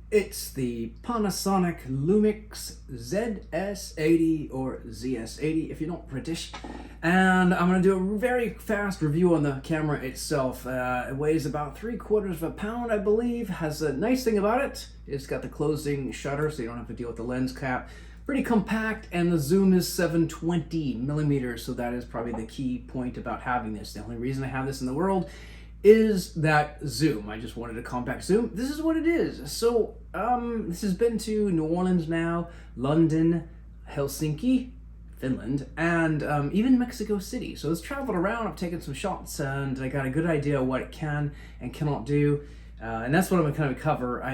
It's the Panasonic Lumix ZS80 or ZS80 if you're not British. And I'm going to do a very fast review on the camera itself. It weighs about 3/4 of a pound, I believe. Has a nice thing about it. It's got the closing shutter so you don't have to deal with the lens cap. Pretty compact, and the zoom is 720 millimeters, so that is probably the key point about having this. The only reason I have this in the world is that zoom. I just wanted a compact zoom. This is what it is. So this has been to New Orleans now, London, Helsinki, Finland, and even Mexico City. So it's traveled around. I've taken some shots, and I got a good idea of what it can and cannot do. And that's what I'm going to kind of cover.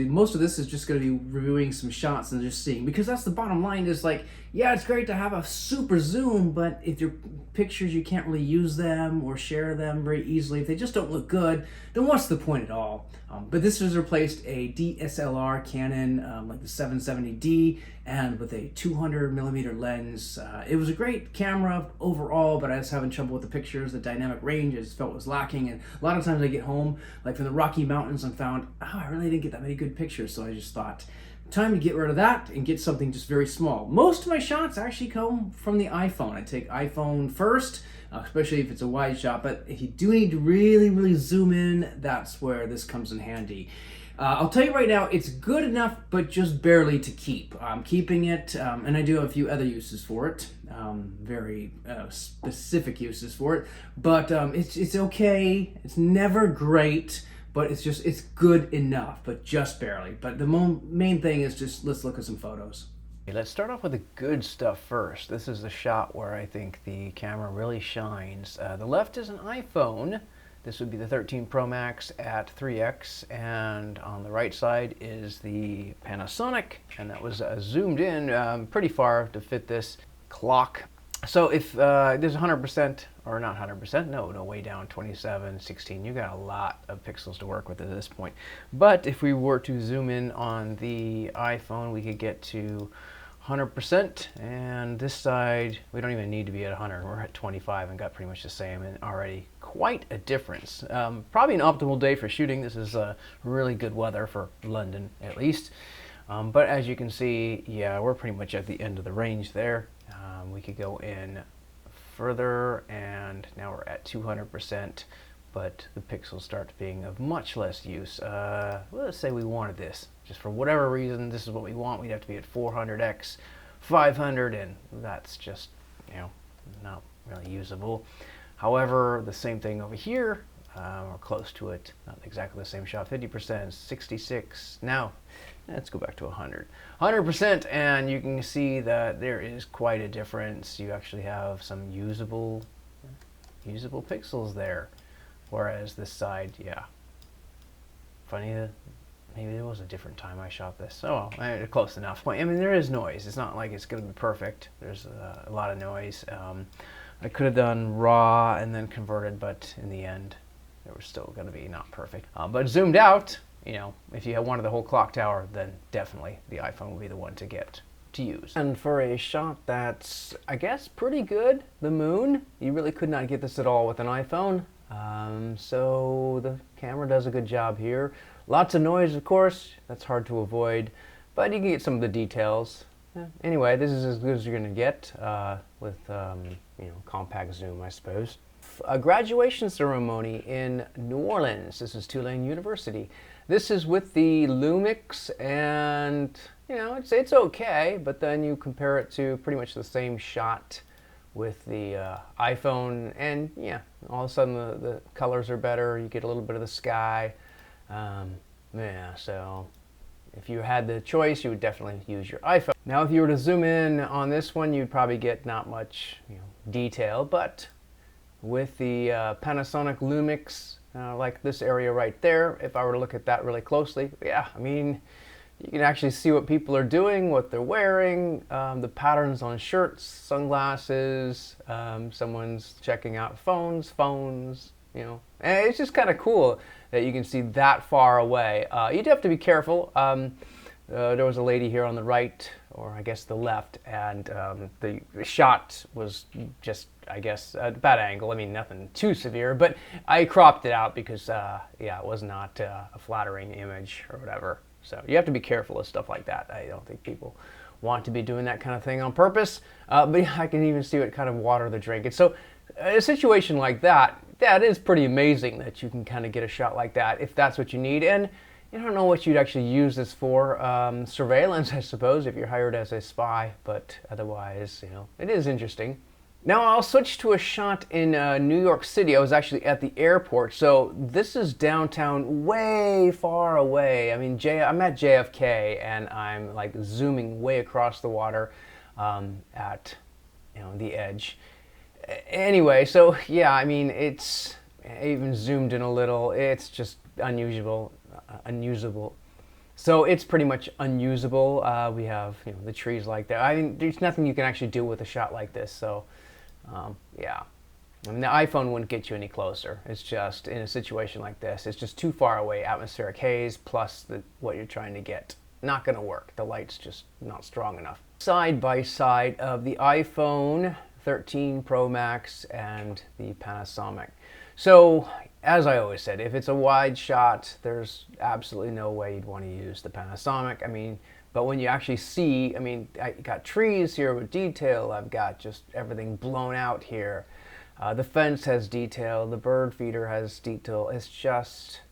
Most of this is just going to be reviewing some shots and just seeing, because that's the bottom line is like, yeah, it's great to have a super zoom, but if your pictures, you can't really use them or share them very easily. If they just don't look good, then what's the point at all? But this has replaced a DSLR Canon, like the 770D, and with a 200 millimeter lens. It was a great camera overall, but I was having trouble with the pictures. The dynamic range I just felt was lacking, and a lot of times I get home, like from the Rocky Mountains, and found, oh, I really didn't get that many good pictures, so I just thought, time to get rid of that and get something just very small. Most of my shots actually come from the iPhone. I take iPhone first, especially if it's a wide shot, but if you do need to really zoom in, that's where this comes in handy. I'll tell you right now, it's good enough, but just barely to keep. I'm keeping it, and I do have a few other uses for it, very specific uses for it, but it's okay. It's never great, but it's good enough, but just barely. But the main thing is just, let's look at some photos. Let's start off with the good stuff first. This is the shot where I think the camera really shines. The left is an iPhone. This would be the 13 Pro Max at 3x, and on the right side is the Panasonic, and that was zoomed in pretty far to fit this clock. So if there's 100%, or not 100%, no, way down, 27, 16, you got a lot of pixels to work with at this point. But if we were to zoom in on the iPhone, we could get to 100%, and this side, we don't even need to be at 100. We're at 25 and got pretty much the same, and already quite a difference. Probably an optimal day for shooting. This is really good weather for London, at least. But as you can see, yeah, we're pretty much at the end of the range there. We could go in further, and now we're at 200%, but the pixels start being of much less use. Let's say we wanted this, just for whatever reason, this is what we want. We'd have to be at 400x, 500, and that's just, not really usable. However, the same thing over here, or close to it, not exactly the same shot, 50%, 66. Now, let's go back to 100. 100%, and you can see that there is quite a difference. You actually have some usable pixels there. Whereas this side, yeah. Funny that maybe it was a different time I shot this. Oh, well, close enough. I mean, there is noise. It's not like it's going to be perfect. There's a lot of noise. I could have done raw and then converted, but in the end, it was still going to be not perfect. But zoomed out, if you wanted the whole clock tower, then definitely the iPhone would be the one to get to use. And for a shot that's, I guess, pretty good, the moon, you really could not get this at all with an iPhone. So the camera does a good job here. Lots of noise, of course, that's hard to avoid, but you can get some of the details. Anyway, this is as good as you're going to get with compact zoom, I suppose. A graduation ceremony in New Orleans. This is Tulane University. This is with the Lumix, and it's okay, but then you compare it to pretty much the same shot with the iPhone, and yeah, all of a sudden the colors are better. You get a little bit of the sky. Yeah, so if you had the choice, you would definitely use your iPhone. Now, if you were to zoom in on this one, you'd probably get not much detail, but with the Panasonic Lumix, like this area right there, if I were to look at that really closely, yeah, I mean, you can actually see what people are doing, what they're wearing, the patterns on shirts, sunglasses, someone's checking out phones, and it's just kind of cool that you can see that far away. You'd have to be careful. There was a lady here on the right, or I guess the left, and the shot was just, I guess, a bad angle. I mean, nothing too severe, but I cropped it out because, yeah, it was not a flattering image or whatever. So you have to be careful of stuff like that. I don't think people want to be doing that kind of thing on purpose. But I can even see what kind of water they're drinking. So a situation like that, that is pretty amazing that you can kind of get a shot like that if that's what you need. And I don't know what you'd actually use this for. Surveillance, I suppose, if you're hired as a spy. But otherwise, it is interesting. Now I'll switch to a shot in New York City. I was actually at the airport. So this is downtown, way far away. I mean, I'm at JFK, and I'm like zooming way across the water at the edge. Anyway, so yeah, I mean, I even zoomed in a little. It's just unusable. So it's pretty much unusable. We have the trees like that. I mean, there's nothing you can actually do with a shot like this. So yeah, I mean, the iPhone wouldn't get you any closer. It's just, in a situation like this, it's just too far away. Atmospheric haze plus what you're trying to get, not going to work. The light's just not strong enough. Side by side of the iPhone 13 Pro Max and the Panasonic. So, as I always said, if it's a wide shot, there's absolutely no way you'd want to use the Panasonic. I mean, but when you actually see, I mean, I got trees here with detail. I've got just everything blown out here. The fence has detail. The bird feeder has detail. It's just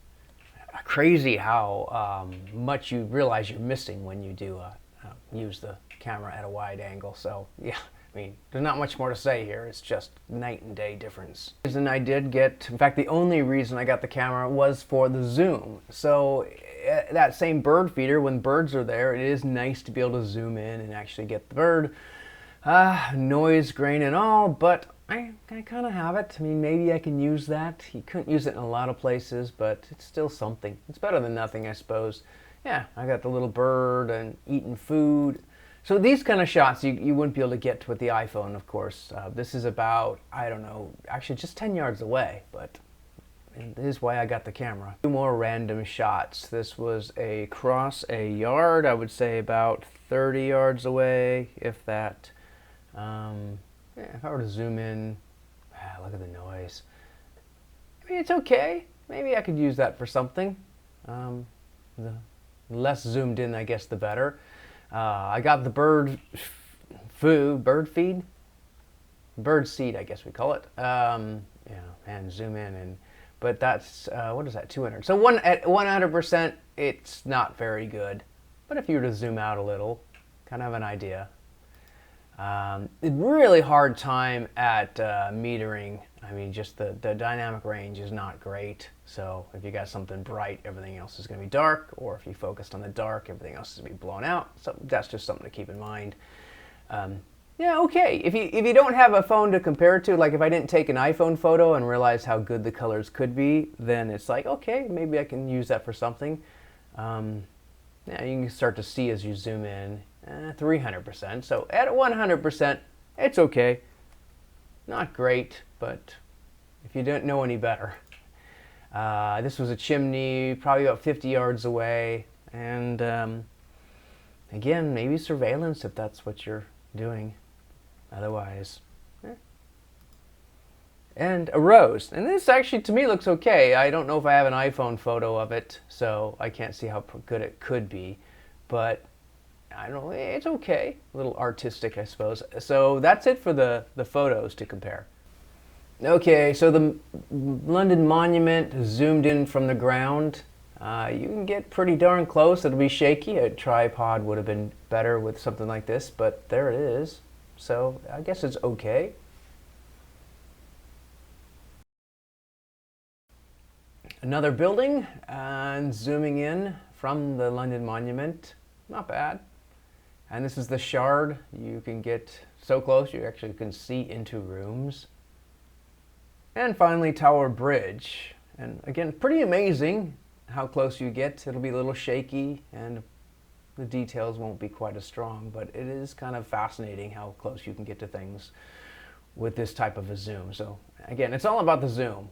crazy how much you realize you're missing when you do use the camera at a wide angle. So, yeah. I mean, there's not much more to say here. It's just night and day difference. And I did get, in fact, the only reason I got the camera was for the zoom. So that same bird feeder, when birds are there, it is nice to be able to zoom in and actually get the bird. Noise, grain and all, but I kind of have it. I mean, maybe I can use that. You couldn't use it in a lot of places, but it's still something. It's better than nothing, I suppose. Yeah, I got the little bird and eating food. So these kind of shots you wouldn't be able to get with the iPhone, of course. This is about, I don't know, actually just 10 yards away, but this is why I got the camera. Two more random shots. This was across a yard, I would say about 30 yards away, if that. Yeah, if I were to zoom in, look at the noise. I mean, it's okay. Maybe I could use that for something. The less zoomed in, I guess, the better. I got the bird feed, bird seed, I guess we call it. And zoom in, but that's what is that? 200. So at 100%, it's not very good. But if you were to zoom out a little, kind of have an idea. Really hard time at metering. I mean, just the dynamic range is not great. So if you got something bright, everything else is going to be dark. Or if you focused on the dark, everything else is going to be blown out. So that's just something to keep in mind. Yeah, okay. If you don't have a phone to compare it to, like if I didn't take an iPhone photo and realize how good the colors could be, then it's like, okay, maybe I can use that for something. Yeah, you can start to see as you zoom in. 300%. So at 100%, it's okay. Not great, but if you don't know any better. This was a chimney, probably about 50 yards away. And again, maybe surveillance if that's what you're doing. Otherwise, And a rose. And this actually, to me, looks okay. I don't know if I have an iPhone photo of it, so I can't see how good it could be. But I don't know, it's okay. A little artistic, I suppose. So that's it for the photos to compare. Okay, so the London Monument zoomed in from the ground. You can get pretty darn close. It'll be shaky. A tripod would have been better with something like this, but there it is. So I guess it's okay. Another building, and zooming in from the London Monument. Not bad. And this is the Shard. You can get so close you actually can see into rooms. And finally, Tower Bridge. And again, pretty amazing how close you get. It'll be a little shaky and the details won't be quite as strong, but it is kind of fascinating how close you can get to things with this type of a zoom. So again, it's all about the zoom.